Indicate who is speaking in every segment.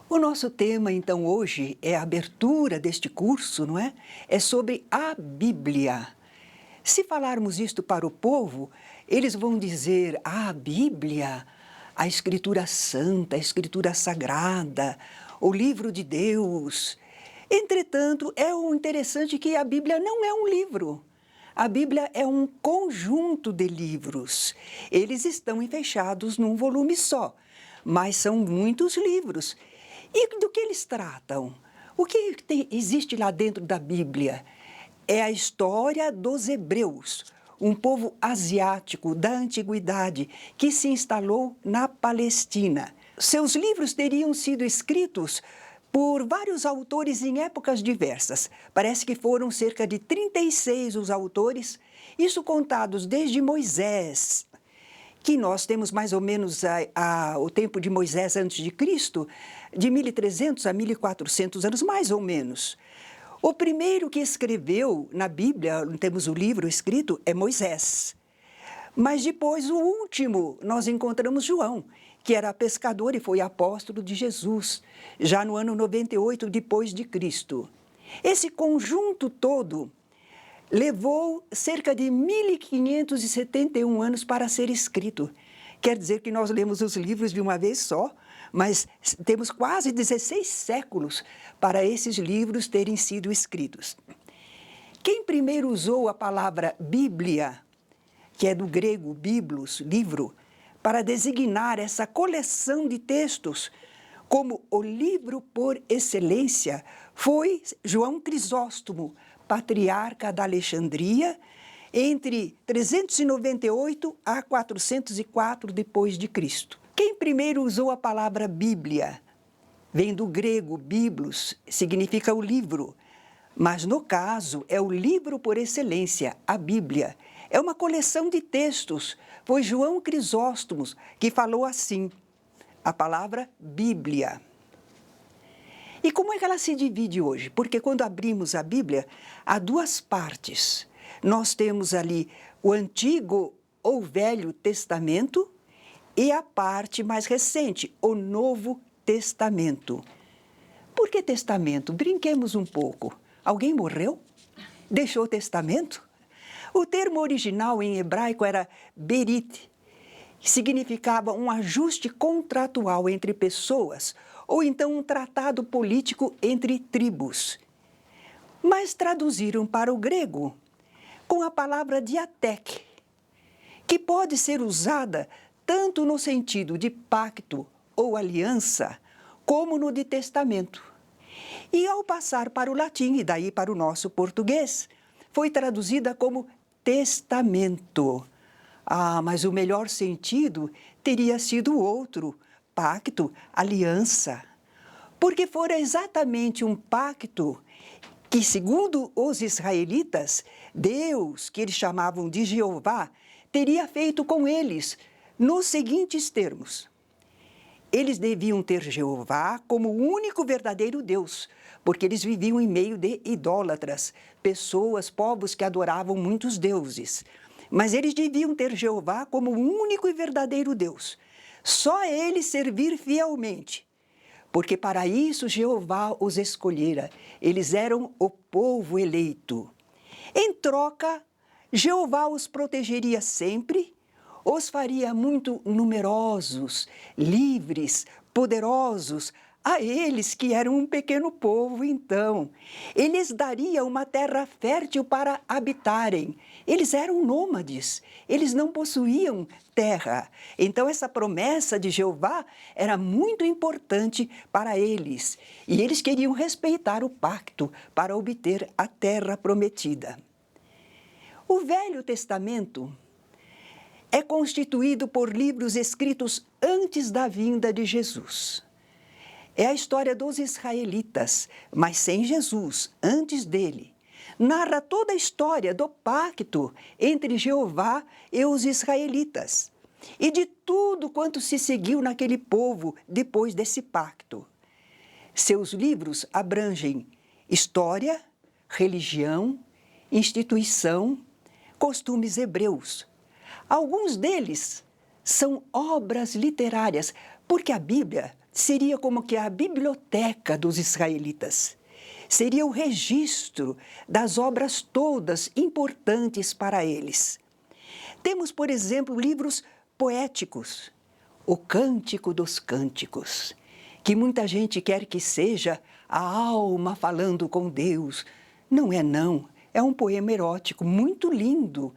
Speaker 1: O nosso tema, então, hoje é a abertura deste curso, não é? É sobre a Bíblia. Se falarmos isto para o povo, eles vão dizer: a Bíblia, a Escritura Santa, a Escritura Sagrada, o livro de Deus. Entretanto, é o interessante que a Bíblia não é um livro. A Bíblia é um conjunto de livros. Eles estão fechados num volume só, mas são muitos livros. E do que eles tratam? O que existe lá dentro da Bíblia? É a história dos hebreus, um povo asiático da antiguidade que se instalou na Palestina. Seus livros teriam sido escritos por vários autores em épocas diversas. Parece que foram cerca de 36 os autores, isso contados desde Moisés, que nós temos mais ou menos o tempo de Moisés antes de Cristo, de 1300 a 1400 anos, mais ou menos. O primeiro que escreveu na Bíblia, temos o livro escrito, é Moisés. Mas depois, o último, nós encontramos João, que era pescador e foi apóstolo de Jesus, já no ano 98 depois de Cristo. Esse conjunto todo levou cerca de 1571 anos para ser escrito. Quer dizer que nós lemos os livros de uma vez só, mas temos quase 16 séculos para esses livros terem sido escritos. Quem primeiro usou a palavra Bíblia, que é do grego biblos, livro, para designar essa coleção de textos como o livro por excelência, foi João Crisóstomo, patriarca da Alexandria, entre 398 a 404 depois de Cristo. Quem primeiro usou a palavra Bíblia? Vem do grego biblos, significa o livro, mas no caso é o livro por excelência, a Bíblia. É uma coleção de textos. Foi João Crisóstomo que falou assim, a palavra Bíblia. E como é que ela se divide hoje? Porque quando abrimos a Bíblia, há duas partes. Nós temos ali o Antigo ou Velho Testamento e a parte mais recente, o Novo Testamento. Por que testamento? Brinquemos um pouco. Alguém morreu? Deixou testamento? O termo original em hebraico era berit, que significava um ajuste contratual entre pessoas, ou então um tratado político entre tribos. Mas traduziram para o grego com a palavra diatek, que pode ser usada tanto no sentido de pacto ou aliança, como no de testamento. E ao passar para o latim, e daí para o nosso português, foi traduzida como testamento. Ah, mas o melhor sentido teria sido outro, pacto, aliança. Porque fora exatamente um pacto que, segundo os israelitas, Deus, que eles chamavam de Jeová, teria feito com eles nos seguintes termos. Eles deviam ter Jeová como o único verdadeiro Deus, porque eles viviam em meio de idólatras, pessoas, povos que adoravam muitos deuses. Mas eles deviam ter Jeová como o único e verdadeiro Deus. Só ele servir fielmente, porque para isso Jeová os escolhera. Eles eram o povo eleito. Em troca, Jeová os protegeria sempre, os faria muito numerosos, livres, poderosos, a eles que eram um pequeno povo, então. Eles daria uma terra fértil para habitarem. Eles eram nômades, eles não possuíam terra. Então essa promessa de Jeová era muito importante para eles. E eles queriam respeitar o pacto para obter a terra prometida. O Velho Testamento é constituído por livros escritos antes da vinda de Jesus. É a história dos israelitas, mas sem Jesus, antes dele. Narra toda a história do pacto entre Jeová e os israelitas e de tudo quanto se seguiu naquele povo depois desse pacto. Seus livros abrangem história, religião, instituição, costumes hebreus. Alguns deles são obras literárias, porque a Bíblia seria como que a biblioteca dos israelitas. Seria o registro das obras todas importantes para eles. Temos, por exemplo, livros poéticos, o Cântico dos Cânticos, que muita gente quer que seja a alma falando com Deus. Não é, não. É um poema erótico muito lindo,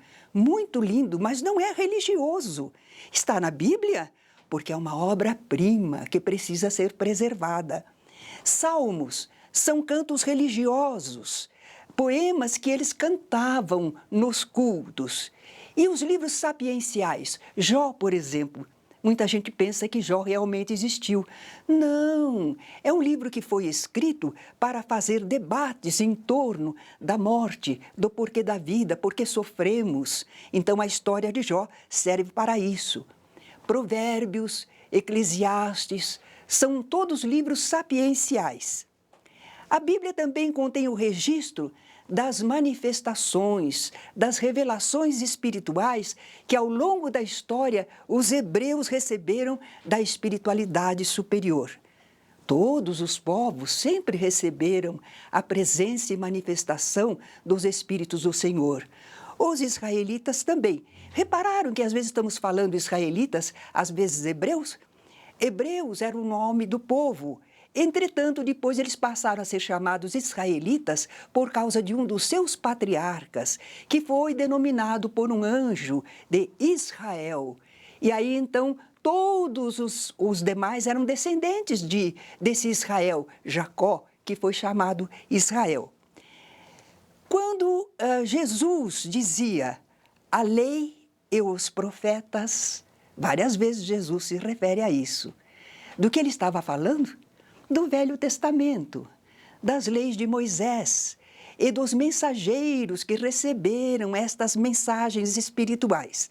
Speaker 1: mas não é religioso. Está na Bíblia porque é uma obra-prima que precisa ser preservada. Salmos são cantos religiosos, poemas que eles cantavam nos cultos. E os livros sapienciais, Jó, por exemplo, muita gente pensa que Jó realmente existiu. Não, é um livro que foi escrito para fazer debates em torno da morte, do porquê da vida, porque sofremos. Então a história de Jó serve para isso. Provérbios, Eclesiastes, são todos livros sapienciais. A Bíblia também contém o registro das manifestações, das revelações espirituais que ao longo da história os hebreus receberam da espiritualidade superior. Todos os povos sempre receberam a presença e manifestação dos Espíritos do Senhor. Os israelitas também. Repararam que às vezes estamos falando israelitas, às vezes hebreus? Hebreus era o nome do povo. Entretanto, depois eles passaram a ser chamados israelitas por causa de um dos seus patriarcas, que foi denominado por um anjo de Israel. E aí, então, todos os demais eram descendentes desse Israel, Jacó, que foi chamado Israel. Quando Jesus dizia a lei e os profetas, várias vezes Jesus se refere a isso. Do que ele estava falando? Do Velho Testamento, das leis de Moisés e dos mensageiros que receberam estas mensagens espirituais.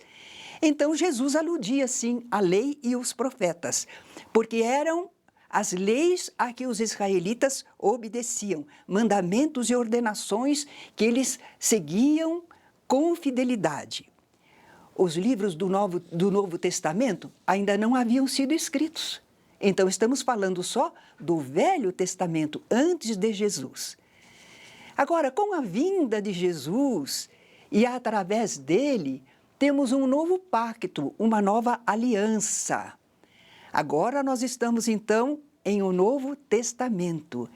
Speaker 1: Então, Jesus aludia, sim, à lei e os profetas, porque eram as leis a que os israelitas obedeciam, mandamentos e ordenações que eles seguiam com fidelidade. Os livros do Novo Testamento ainda não haviam sido escritos. Então, estamos falando só do Velho Testamento, antes de Jesus. Agora, com a vinda de Jesus e através dele, temos um novo pacto, uma nova aliança. Agora nós estamos, então, em um Novo Testamento.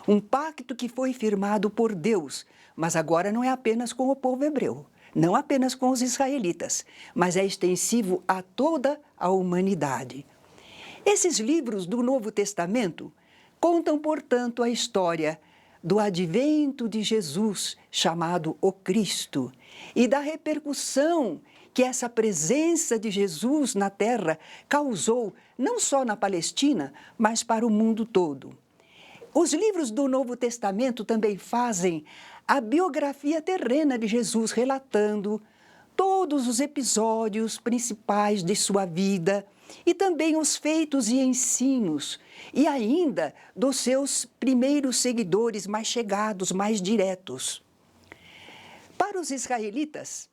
Speaker 1: Um pacto que foi firmado por Deus, mas agora não é apenas com o povo hebreu, não apenas com os israelitas, mas é extensivo a toda a humanidade. Esses livros do Novo Testamento contam, portanto, a história do advento de Jesus, chamado o Cristo, e da repercussão que essa presença de Jesus na Terra causou, não só na Palestina, mas para o mundo todo. Os livros do Novo Testamento também fazem a biografia terrena de Jesus, relatando todos os episódios principais de sua vida, e também os feitos e ensinos, e ainda dos seus primeiros seguidores mais chegados, mais diretos. Para os israelitas,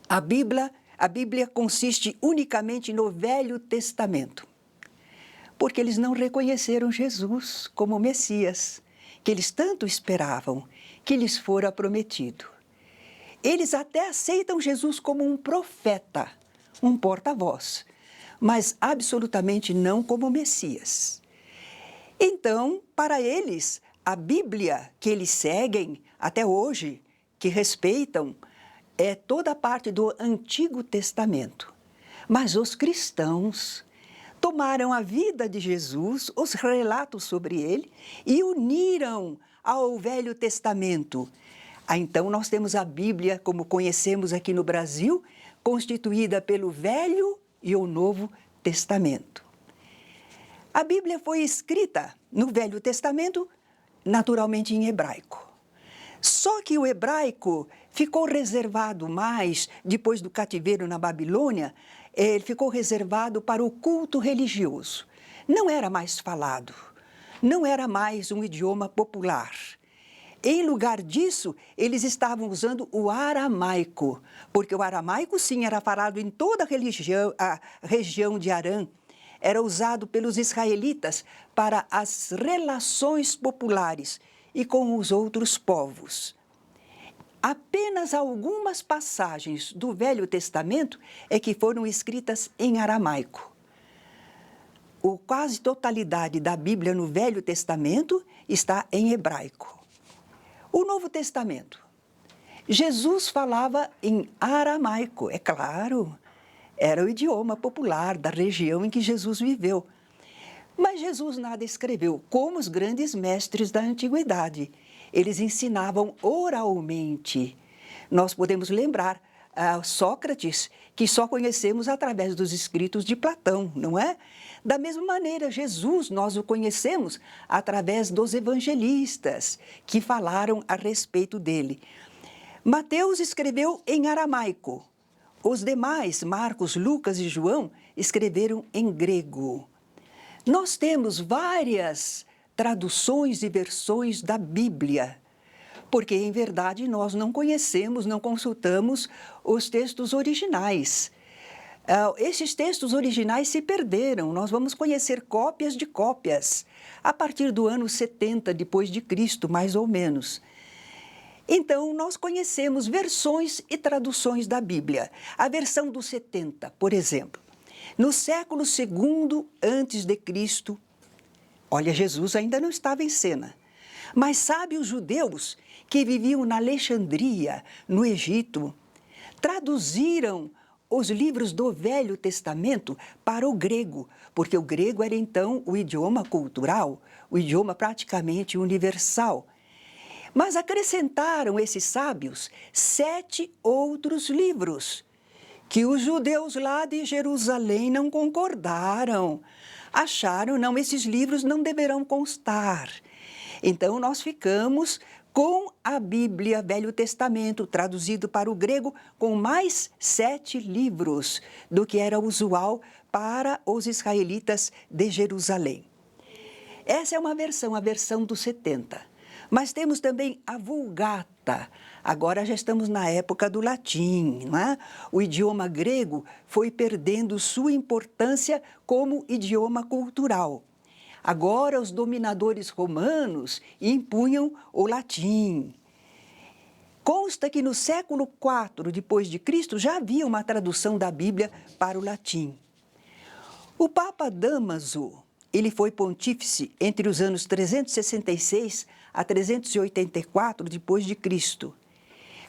Speaker 1: a Bíblia consiste unicamente no Velho Testamento, porque eles não reconheceram Jesus como Messias, que eles tanto esperavam, que lhes fora prometido. Eles até aceitam Jesus como um profeta, um porta-voz, mas absolutamente não como Messias. Então, para eles, a Bíblia que eles seguem até hoje, que respeitam, é toda a parte do Antigo Testamento. Mas os cristãos tomaram a vida de Jesus, os relatos sobre ele, e uniram ao Velho Testamento. Então, nós temos a Bíblia, como conhecemos aqui no Brasil, constituída pelo Velho e o Novo Testamento. A Bíblia foi escrita no Velho Testamento, naturalmente em hebraico. Só que o hebraico ficou reservado mais, depois do cativeiro na Babilônia, ele ficou reservado para o culto religioso. Não era mais falado, não era mais um idioma popular. Em lugar disso, eles estavam usando o aramaico, porque o aramaico, sim, era falado em toda a região de Arã. era usado pelos israelitas para as relações populares e com os outros povos. Apenas algumas passagens do Velho Testamento é que foram escritas em aramaico. A quase totalidade da Bíblia no Velho Testamento está em hebraico. O Novo Testamento. Jesus falava em aramaico, é claro. Era o idioma popular da região em que Jesus viveu. Mas Jesus nada escreveu, como os grandes mestres da antiguidade. Eles ensinavam oralmente. Nós podemos lembrar Sócrates, que só conhecemos através dos escritos de Platão, não é? Da mesma maneira, Jesus, nós o conhecemos através dos evangelistas, que falaram a respeito dele. Mateus escreveu em aramaico. Os demais, Marcos, Lucas e João, escreveram em grego. Nós temos várias traduções e versões da Bíblia, porque, em verdade, nós não conhecemos, não consultamos os textos originais. Esses textos originais se perderam, nós vamos conhecer cópias de cópias, a partir do ano 70 depois de Cristo, mais ou menos. Então, nós conhecemos versões e traduções da Bíblia. A versão do 70, por exemplo. No século II a.C., olha, Jesus ainda não estava em cena. Mas sabe, os judeus que viviam na Alexandria, no Egito, traduziram os livros do Velho Testamento para o grego, porque o grego era então o idioma cultural, o idioma praticamente universal. Mas acrescentaram esses sábios 7 outros livros, que os judeus lá de Jerusalém não concordaram. Acharam, não, esses livros não deverão constar. Então, nós ficamos com a Bíblia, Velho Testamento, traduzido para o grego, com mais 7 livros do que era usual para os israelitas de Jerusalém. Essa é uma versão, a versão dos 70. Mas temos também a Vulgata. Agora já estamos na época do latim, não é? O idioma grego foi perdendo sua importância como idioma cultural. Agora os dominadores romanos impunham o latim. Consta que no século IV depois de Cristo já havia uma tradução da Bíblia para o latim. O Papa Dámaso, ele foi pontífice entre os anos 366 a 384 depois de Cristo.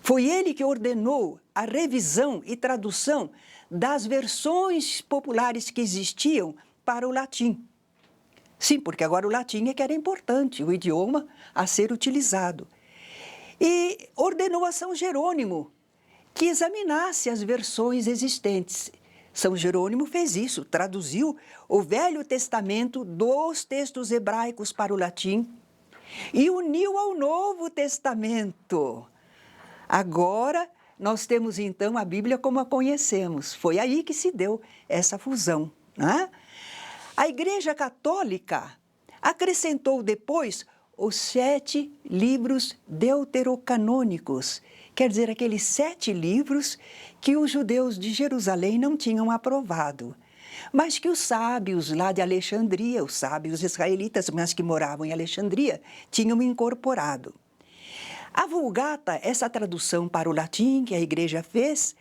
Speaker 1: Foi ele que ordenou a revisão e tradução das versões populares que existiam para o latim. Sim, porque agora o latim é que era importante, o idioma a ser utilizado. E ordenou a São Jerônimo que examinasse as versões existentes. São Jerônimo fez isso, traduziu o Velho Testamento dos textos hebraicos para o latim e uniu ao Novo Testamento. Agora, nós temos então a Bíblia como a conhecemos. Foi aí que se deu essa fusão, né? A Igreja Católica acrescentou depois os 7 livros deuterocanônicos, quer dizer, aqueles 7 livros que os judeus de Jerusalém não tinham aprovado, mas que os sábios lá de Alexandria, os sábios israelitas, mas que moravam em Alexandria, tinham incorporado. A Vulgata, essa tradução para o latim que a Igreja fez,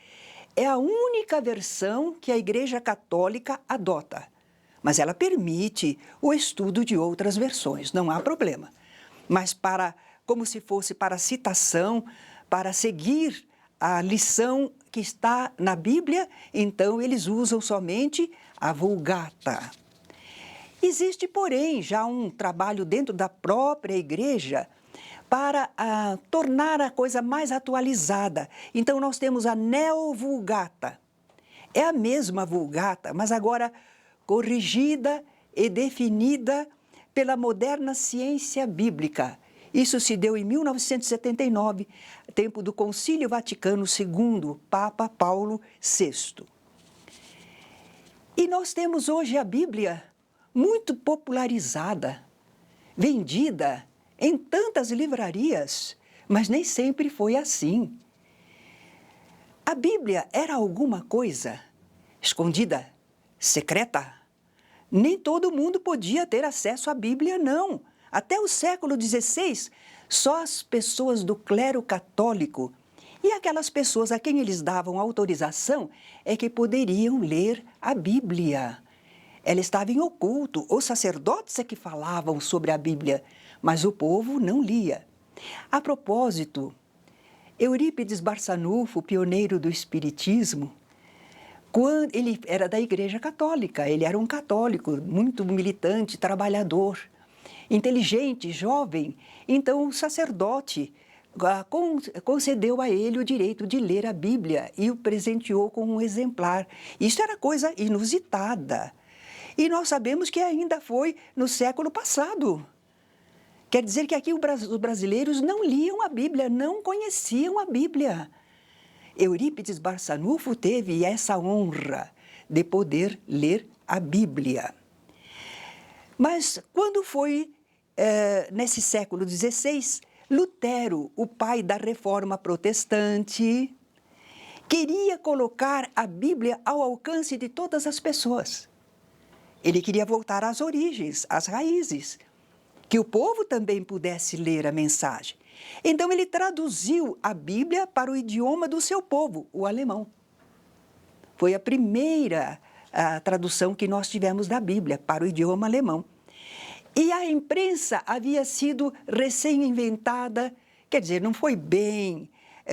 Speaker 1: é a única versão que a Igreja Católica adota, mas ela permite o estudo de outras versões, não há problema. Mas como se fosse para citação, para seguir a lição que está na Bíblia, então eles usam somente a Vulgata. Existe, porém, já um trabalho dentro da própria Igreja para tornar a coisa mais atualizada. Então, nós temos a Neovulgata. É a mesma Vulgata, mas agora corrigida e definida pela moderna ciência bíblica. Isso se deu em 1979, tempo do Concílio Vaticano II, Papa Paulo VI. E nós temos hoje a Bíblia muito popularizada, vendida em tantas livrarias, mas nem sempre foi assim. A Bíblia era alguma coisa escondida, secreta? Nem todo mundo podia ter acesso à Bíblia, não. Até o século XVI, só as pessoas do clero católico e aquelas pessoas a quem eles davam autorização é que poderiam ler a Bíblia. Ela estava em oculto, os sacerdotes é que falavam sobre a Bíblia, mas o povo não lia. A propósito, Eurípides Barçanufo, pioneiro do Espiritismo, quando ele era da Igreja Católica, ele era um católico, muito militante, trabalhador, inteligente, jovem. Então, o sacerdote concedeu a ele o direito de ler a Bíblia e o presenteou com um exemplar. Isso era coisa inusitada. E nós sabemos que ainda foi no século passado. Quer dizer que aqui os brasileiros não liam a Bíblia, não conheciam a Bíblia. Eurípides Barçanufo teve essa honra de poder ler a Bíblia. Mas quando foi nesse século XVI, Lutero, o pai da Reforma Protestante, queria colocar a Bíblia ao alcance de todas as pessoas. Ele queria voltar às origens, às raízes, que o povo também pudesse ler a mensagem. Então ele traduziu a Bíblia para o idioma do seu povo, o alemão. Foi a primeira tradução que nós tivemos da Bíblia para o idioma alemão. E a imprensa havia sido recém-inventada, quer dizer, não foi bem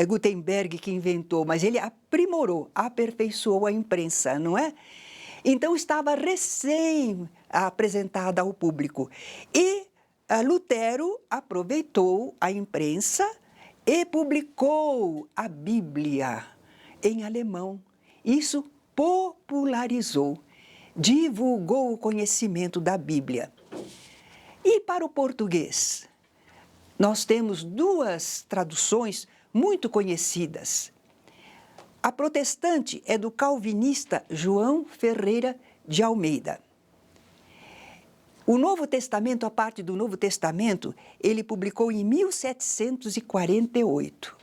Speaker 1: Gutenberg que inventou, mas ele aprimorou, aperfeiçoou a imprensa, não é? Então estava recém-apresentada ao público. E Lutero aproveitou a imprensa e publicou a Bíblia em alemão. Isso popularizou, divulgou o conhecimento da Bíblia. E para o português, nós temos duas traduções muito conhecidas. A protestante é do calvinista João Ferreira de Almeida. O Novo Testamento, a parte do Novo Testamento, ele publicou em 1748,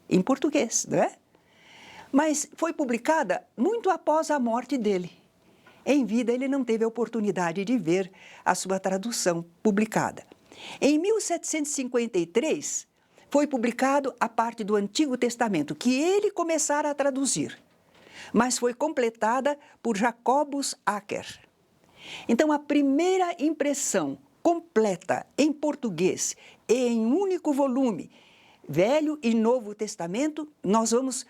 Speaker 1: em português, não é? Mas foi publicada muito após a morte dele. Em vida, ele não teve a oportunidade de ver a sua tradução publicada. Em 1753, foi publicado a parte do Antigo Testamento, que ele começara a traduzir, mas foi completada por Jacobus Acker. Então, a primeira impressão completa em português e em um único volume, Velho e Novo Testamento, nós vamos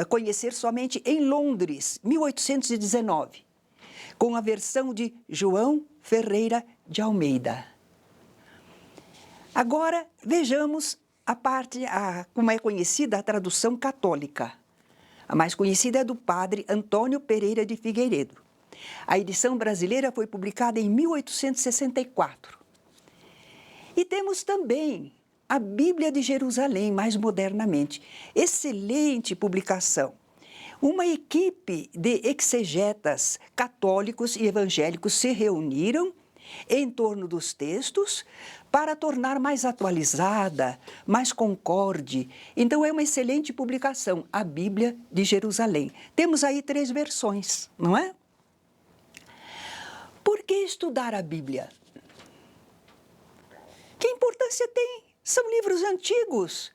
Speaker 1: conhecer somente em Londres, 1819. Com a versão de João Ferreira de Almeida. Agora, vejamos como é conhecida a tradução católica. A mais conhecida é do padre Antônio Pereira de Figueiredo. A edição brasileira foi publicada em 1864. E temos também a Bíblia de Jerusalém, mais modernamente. Excelente publicação. Uma equipe de exegetas católicos e evangélicos se reuniram em torno dos textos para tornar mais atualizada, mais concorde. Então, é uma excelente publicação, a Bíblia de Jerusalém. Temos aí 3 versões, não é? Por que estudar a Bíblia? Que importância tem? São livros antigos,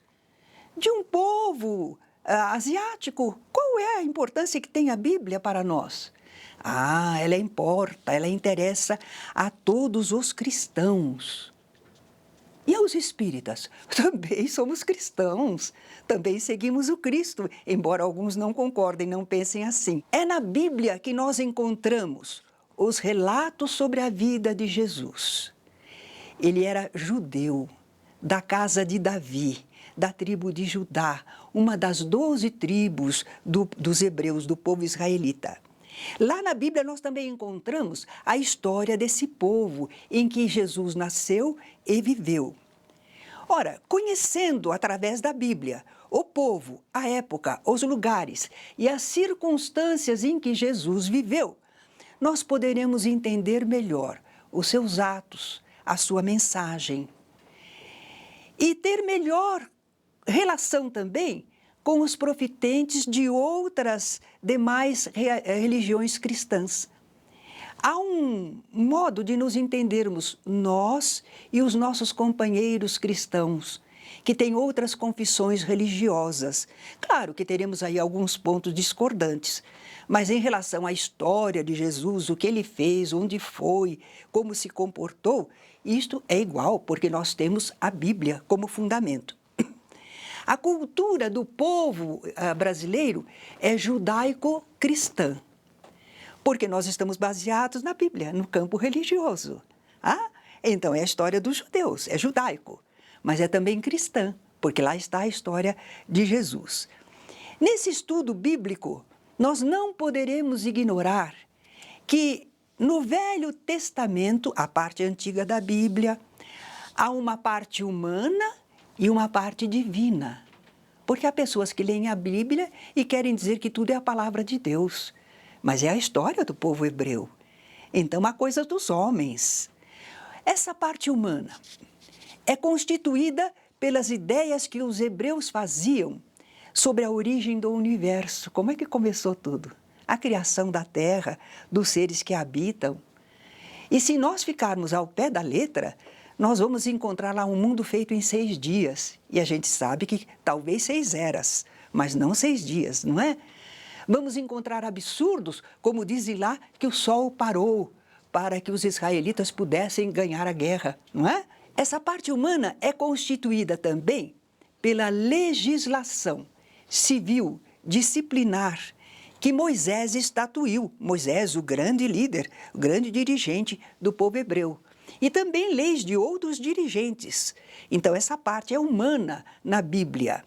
Speaker 1: de um povo asiático. Qual é a importância que tem a Bíblia para nós? Ela importa, ela interessa a todos os cristãos. E aos espíritas? Também somos cristãos, também seguimos o Cristo, embora alguns não concordem, não pensem assim. É na Bíblia que nós encontramos os relatos sobre a vida de Jesus. Ele era judeu, da casa de Davi, da tribo de Judá, uma das 12 tribos dos hebreus, do povo israelita. Lá na Bíblia nós também encontramos a história desse povo em que Jesus nasceu e viveu. Ora, conhecendo através da Bíblia o povo, a época, os lugares e as circunstâncias em que Jesus viveu, nós poderemos entender melhor os seus atos, a sua mensagem. E ter melhor relação também com os profetentes de outras demais religiões cristãs. há um modo de nos entendermos, nós e os nossos companheiros cristãos, que têm outras confissões religiosas. Claro que teremos aí alguns pontos discordantes, mas em relação à história de Jesus, o que ele fez, onde foi, como se comportou, isto é igual, porque nós temos a Bíblia como fundamento. A cultura do povo brasileiro é judaico-cristã, porque nós estamos baseados na Bíblia, no campo religioso. Então é a história dos judeus, é judaico, mas é também cristã, porque lá está a história de Jesus. Nesse estudo bíblico, nós não poderemos ignorar que no Velho Testamento, a parte antiga da Bíblia, há uma parte humana e uma parte divina. Porque há pessoas que leem a Bíblia e querem dizer que tudo é a palavra de Deus. Mas é a história do povo hebreu. Então, há coisa dos homens. Essa parte humana é constituída pelas ideias que os hebreus faziam sobre a origem do universo. Como é que começou tudo? A criação da terra, dos seres que habitam. E se nós ficarmos ao pé da letra, nós vamos encontrar lá um mundo feito em 6 dias. E a gente sabe que talvez 6 eras, mas não 6 dias, não é? Vamos encontrar absurdos, como dizem lá que o sol parou para que os israelitas pudessem ganhar a guerra, não é? Essa parte humana é constituída também pela legislação civil, disciplinar, que Moisés estatuiu. Moisés, o grande líder, o grande dirigente do povo hebreu. E também leis de outros dirigentes. Então, essa parte é humana na Bíblia.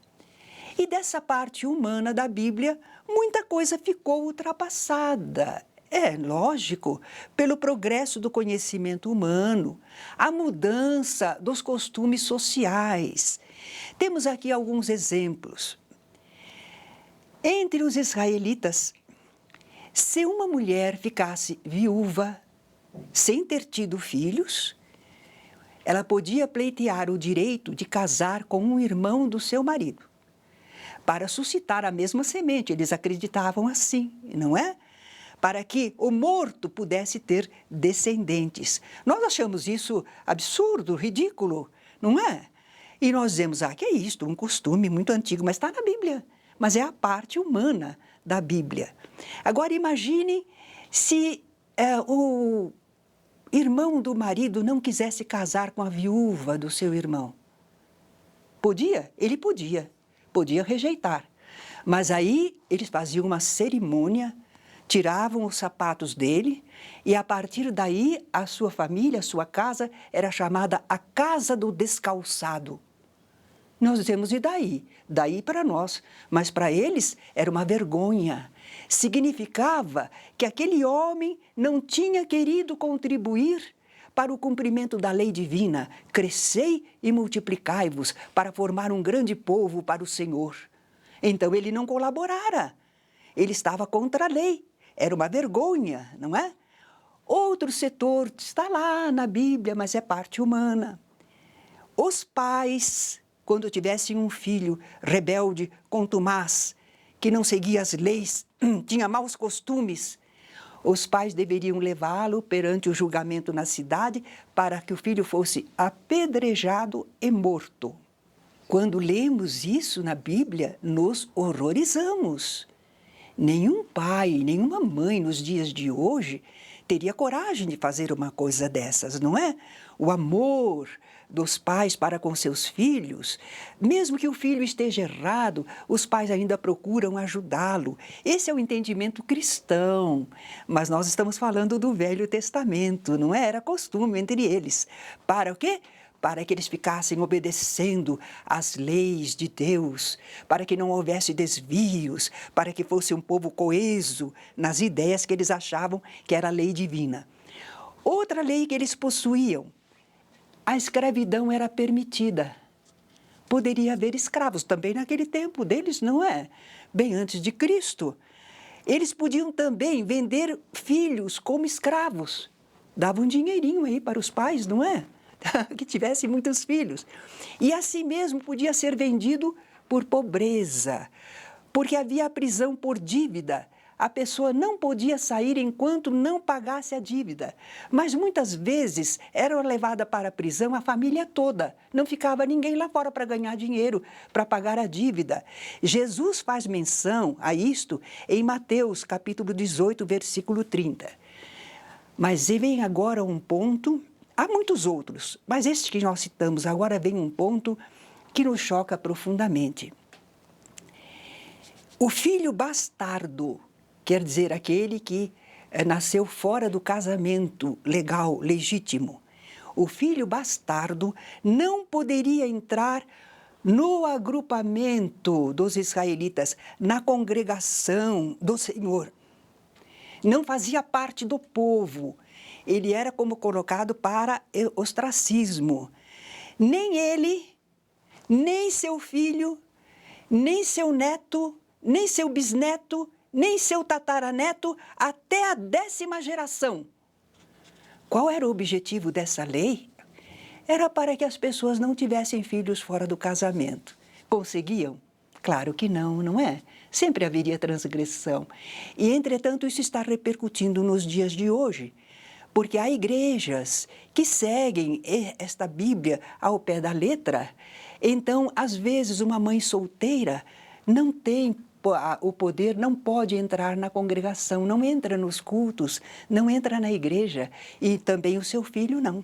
Speaker 1: E dessa parte humana da Bíblia, muita coisa ficou ultrapassada. É lógico, pelo progresso do conhecimento humano, a mudança dos costumes sociais. Temos aqui alguns exemplos. Entre os israelitas, se uma mulher ficasse viúva, sem ter tido filhos, ela podia pleitear o direito de casar com um irmão do seu marido, para suscitar a mesma semente. Eles acreditavam assim, não é? Para que o morto pudesse ter descendentes. Nós achamos isso absurdo, ridículo, não é? E nós dizemos, que é isto, um costume muito antigo, mas está na Bíblia. Mas é a parte humana da Bíblia. Agora imagine se o irmão do marido não quisesse casar com a viúva do seu irmão. Podia? Ele podia. Podia rejeitar. Mas aí eles faziam uma cerimônia, tiravam os sapatos dele e a partir daí a sua família, a sua casa era chamada a casa do descalçado. Nós dizemos, e daí? Daí para nós, mas para eles era uma vergonha. Significava que aquele homem não tinha querido contribuir para o cumprimento da lei divina. Crescei e multiplicai-vos para formar um grande povo para o Senhor. Então ele não colaborara. Ele estava contra a lei. Era uma vergonha, não é? Outro setor está lá na Bíblia, mas é parte humana. Os pais, quando tivessem um filho rebelde, contumaz, que não seguia as leis, tinha maus costumes, os pais deveriam levá-lo perante o julgamento na cidade para que o filho fosse apedrejado e morto. Quando lemos isso na Bíblia, nos horrorizamos. Nenhum pai, nenhuma mãe nos dias de hoje teria coragem de fazer uma coisa dessas, não é? O amor dos pais para com seus filhos, mesmo que o filho esteja errado, os pais ainda procuram ajudá-lo. Esse é o entendimento cristão, mas nós estamos falando do Velho Testamento, não é? Era costume entre eles. Para o quê? Para que eles ficassem obedecendo às leis de Deus, para que não houvesse desvios, para que fosse um povo coeso nas ideias que eles achavam que era a lei divina. Outra lei que eles possuíam, a escravidão era permitida. Poderia haver escravos também naquele tempo deles, não é? Bem antes de Cristo. Eles podiam também vender filhos como escravos. Davam um dinheirinho aí para os pais, não é? Que tivesse muitos filhos. E assim mesmo podia ser vendido por pobreza, porque havia a prisão por dívida. a pessoa não podia sair enquanto não pagasse a dívida. Mas muitas vezes era levada para a prisão a família toda. Não ficava ninguém lá fora para ganhar dinheiro, para pagar a dívida. Jesus faz menção a isto em Mateus, capítulo 18, versículo 30. Mas vem agora um ponto, há muitos outros, mas este que nós citamos agora vem um ponto que nos choca profundamente. O filho bastardo, quer dizer, aquele que nasceu fora do casamento legal, legítimo. O filho bastardo não poderia entrar no agrupamento dos israelitas, na congregação do Senhor. Não fazia parte do povo. Ele era como colocado para ostracismo. Nem ele, nem seu filho, nem seu neto, nem seu bisneto, nem seu tataraneto, até a 10ª geração. Qual era o objetivo dessa lei? Era para que as pessoas não tivessem filhos fora do casamento. Conseguiam? Claro que não, não é? Sempre haveria transgressão. E, entretanto, isso está repercutindo nos dias de hoje, porque há igrejas que seguem esta Bíblia ao pé da letra. Então, às vezes, uma mãe solteira não tem o poder, não pode entrar na congregação, não entra nos cultos, não entra na igreja, e também o seu filho não,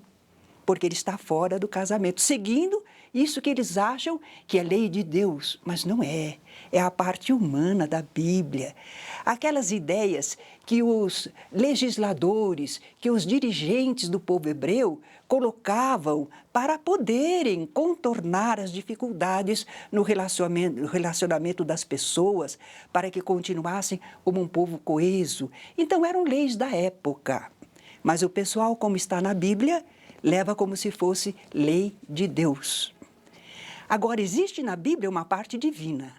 Speaker 1: porque ele está fora do casamento, seguindo isso que eles acham que é lei de Deus, mas não é. É a parte humana da Bíblia. Aquelas ideias que os legisladores, que os dirigentes do povo hebreu colocavam para poderem contornar as dificuldades no relacionamento das pessoas, para que continuassem como um povo coeso. Então, eram leis da época. Mas o pessoal, como está na Bíblia, leva como se fosse lei de Deus. Agora, existe na Bíblia uma parte divina.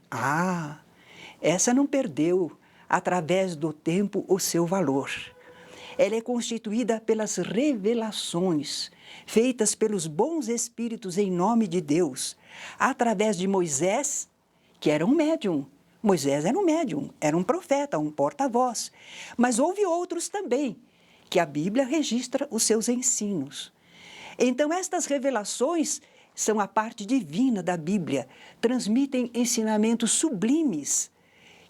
Speaker 1: Essa não perdeu, através do tempo, o seu valor. Ela é constituída pelas revelações feitas pelos bons espíritos em nome de Deus, através de Moisés, que era um médium. Moisés era um médium, era um profeta, um porta-voz. Mas houve outros também, que a Bíblia registra os seus ensinos. Então, estas revelações são a parte divina da Bíblia, transmitem ensinamentos sublimes,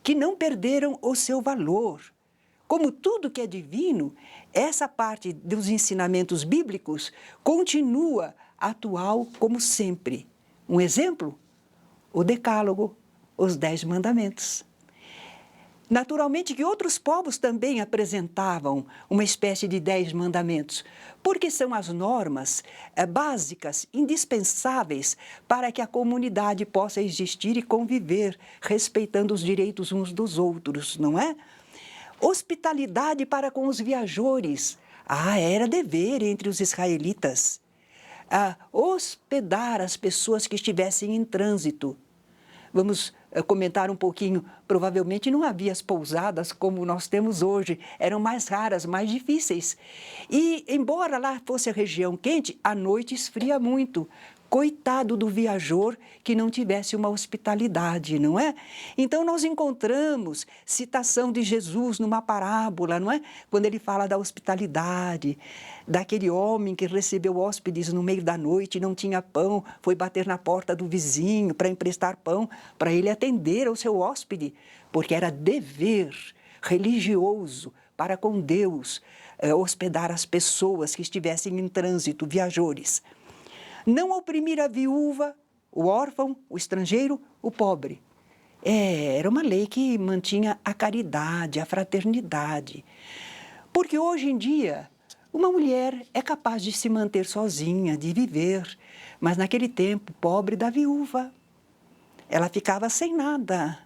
Speaker 1: que não perderam o seu valor. Como tudo que é divino, essa parte dos ensinamentos bíblicos continua atual como sempre. Um exemplo? O Decálogo, os 10 mandamentos. Naturalmente que outros povos também apresentavam uma espécie de 10 mandamentos, porque são as normas básicas, indispensáveis para que a comunidade possa existir e conviver, respeitando os direitos uns dos outros, não é? Hospitalidade para com os viajores. Era dever entre os israelitas. Hospedar as pessoas que estivessem em trânsito. Vamos comentar um pouquinho, provavelmente não havia as pousadas como nós temos hoje, eram mais raras, mais difíceis. E, embora lá fosse a região quente, à noite esfria muito. Coitado do viajor que não tivesse uma hospitalidade, não é? Então, nós encontramos citação de Jesus numa parábola, não é? Quando ele fala da hospitalidade, daquele homem que recebeu hóspedes no meio da noite, não tinha pão, foi bater na porta do vizinho para emprestar pão, para ele atender ao seu hóspede, porque era dever religioso para com Deus hospedar as pessoas que estivessem em trânsito, viajores. Não oprimir a viúva, o órfão, o estrangeiro, o pobre. Era uma lei que mantinha a caridade, a fraternidade. Porque hoje em dia, uma mulher é capaz de se manter sozinha, de viver. Mas naquele tempo, pobre da viúva, ela ficava sem nada.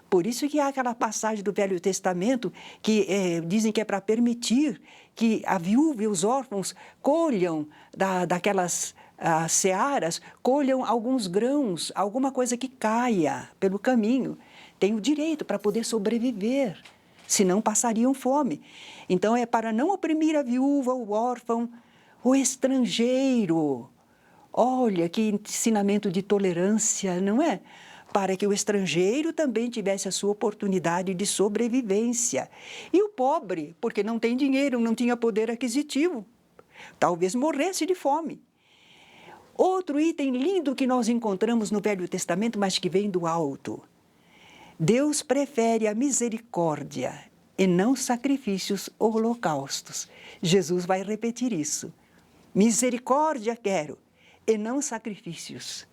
Speaker 1: Por isso que há aquela passagem do Velho Testamento que dizem que é para permitir que a viúva e os órfãos colham daquelas searas, colham alguns grãos, alguma coisa que caia pelo caminho. Tem o direito para poder sobreviver, senão passariam fome. Então é para não oprimir a viúva, o órfão, o estrangeiro. Olha que ensinamento de tolerância, não é? para que o estrangeiro também tivesse a sua oportunidade de sobrevivência. E o pobre, porque não tem dinheiro, não tinha poder aquisitivo, talvez morresse de fome. Outro item lindo que nós encontramos no Velho Testamento, mas que vem do alto. Deus prefere a misericórdia e não sacrifícios ou holocaustos. Jesus vai repetir isso. Misericórdia quero e não sacrifícios.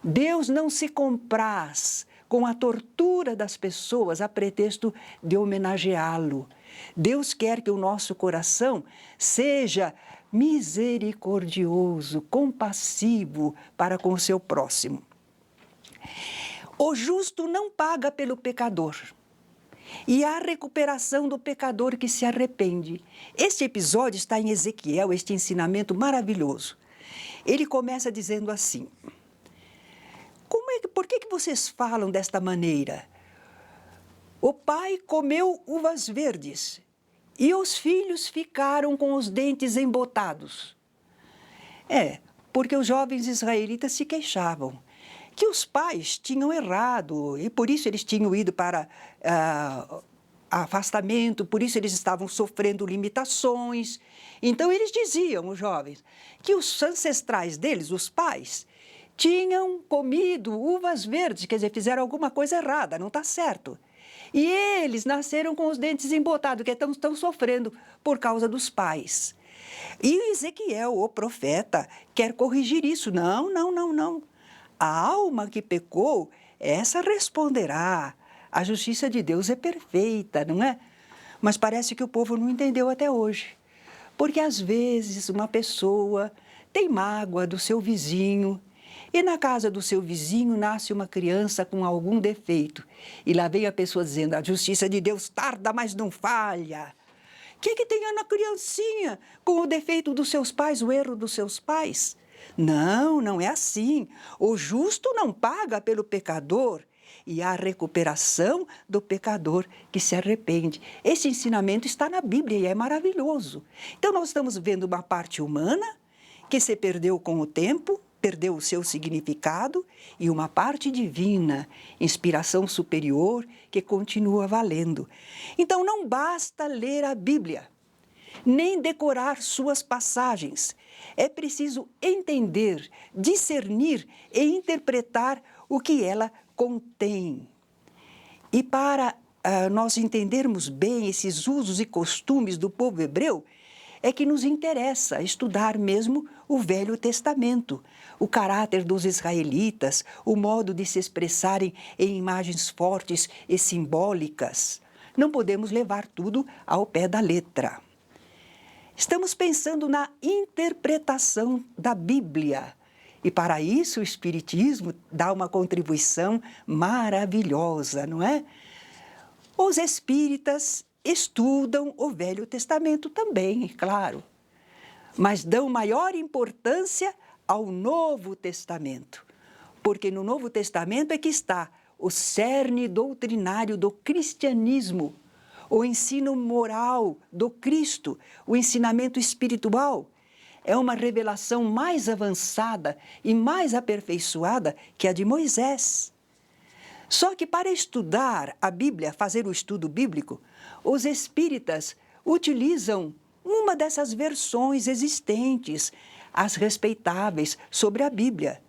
Speaker 1: Deus não se compraz com a tortura das pessoas a pretexto de homenageá-lo. Deus quer que o nosso coração seja misericordioso, compassivo para com o seu próximo. O justo não paga pelo pecador. E há recuperação do pecador que se arrepende. Este episódio está em Ezequiel, este ensinamento maravilhoso. Ele começa dizendo assim: por que vocês falam desta maneira? O pai comeu uvas verdes e os filhos ficaram com os dentes embotados. Porque os jovens israelitas se queixavam que os pais tinham errado e por isso eles tinham ido para afastamento, por isso eles estavam sofrendo limitações. Então eles diziam, os jovens, que os ancestrais deles, os pais, tinham comido uvas verdes, quer dizer, fizeram alguma coisa errada, não está certo. E eles nasceram com os dentes embotados, que estão sofrendo por causa dos pais. E Ezequiel, o profeta, quer corrigir isso. Não. A alma que pecou, essa responderá. A justiça de Deus é perfeita, não é? Mas parece que o povo não entendeu até hoje. Porque às vezes uma pessoa tem mágoa do seu vizinho e na casa do seu vizinho nasce uma criança com algum defeito. E lá vem a pessoa dizendo, a justiça de Deus tarda, mas não falha. O que tem na criancinha com o defeito dos seus pais, o erro dos seus pais? Não é assim. O justo não paga pelo pecador e há recuperação do pecador que se arrepende. Esse ensinamento está na Bíblia e é maravilhoso. Então nós estamos vendo uma parte humana que se perdeu com o tempo, perdeu o seu significado, e uma parte divina, inspiração superior, que continua valendo. Então não basta ler a Bíblia, nem decorar suas passagens. É preciso entender, discernir e interpretar o que ela contém. E para nós entendermos bem esses usos e costumes do povo hebreu, é que nos interessa estudar mesmo o Velho Testamento, o caráter dos israelitas, o modo de se expressarem em imagens fortes e simbólicas. Não podemos levar tudo ao pé da letra. Estamos pensando na interpretação da Bíblia. E para isso o Espiritismo dá uma contribuição maravilhosa, não é? Os espíritas estudam o Velho Testamento também, claro, mas dão maior importância ao Novo Testamento, porque no Novo Testamento é que está o cerne doutrinário do cristianismo, o ensino moral do Cristo, o ensinamento espiritual. É uma revelação mais avançada e mais aperfeiçoada que a de Moisés. Só que para estudar a Bíblia, fazer o estudo bíblico, os espíritas utilizam uma dessas versões existentes, as respeitáveis, sobre a Bíblia.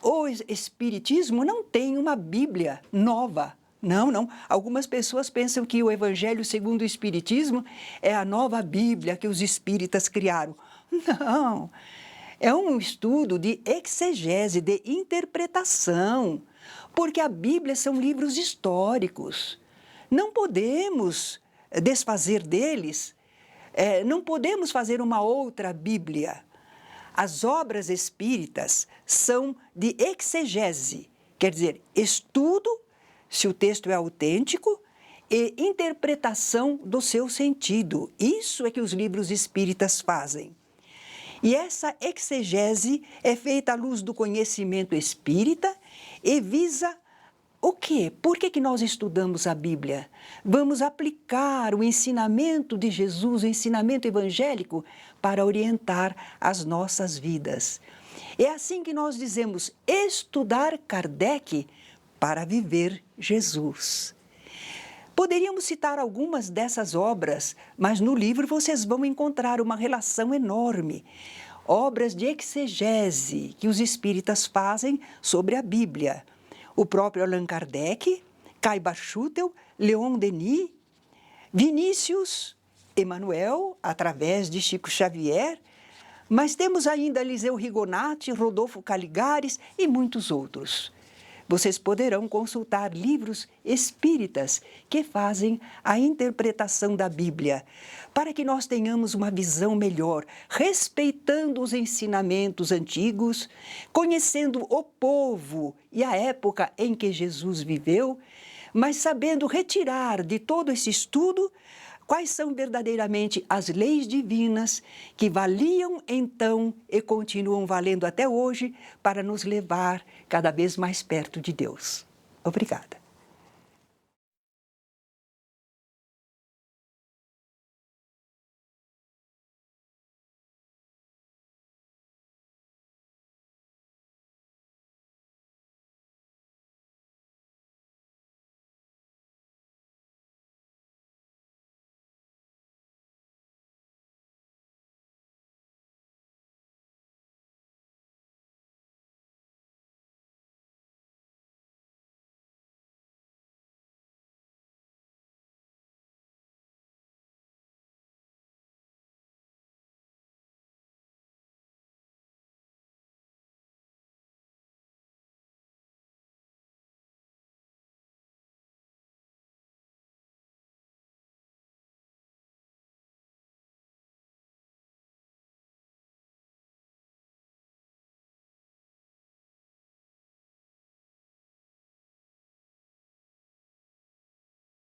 Speaker 1: O Espiritismo não tem uma Bíblia nova. Não. Algumas pessoas pensam que o Evangelho segundo o Espiritismo é a nova Bíblia que os espíritas criaram. Não. É um estudo de exegese, de interpretação, porque a Bíblia são livros históricos. Não podemos desfazer deles, não podemos fazer uma outra Bíblia. As obras espíritas são de exegese, quer dizer, estudo, se o texto é autêntico, e interpretação do seu sentido. Isso é que os livros espíritas fazem. E essa exegese é feita à luz do conhecimento espírita e visa o quê? Por que nós estudamos a Bíblia? Vamos aplicar o ensinamento de Jesus, o ensinamento evangélico, para orientar as nossas vidas. É assim que nós dizemos estudar Kardec para viver Jesus. Poderíamos citar algumas dessas obras, mas no livro vocês vão encontrar uma relação enorme. Obras de exegese que os espíritas fazem sobre a Bíblia. O próprio Allan Kardec, Kai Barschuttel, Leon Denis, Vinícius Emanuel, através de Chico Xavier, mas temos ainda Eliseu Rigonati, Rodolfo Caligares e muitos outros. Vocês poderão consultar livros espíritas que fazem a interpretação da Bíblia, para que nós tenhamos uma visão melhor, respeitando os ensinamentos antigos, conhecendo o povo e a época em que Jesus viveu, mas sabendo retirar de todo esse estudo quais são verdadeiramente as leis divinas que valiam então e continuam valendo até hoje para nos levar cada vez mais perto de Deus. Obrigada.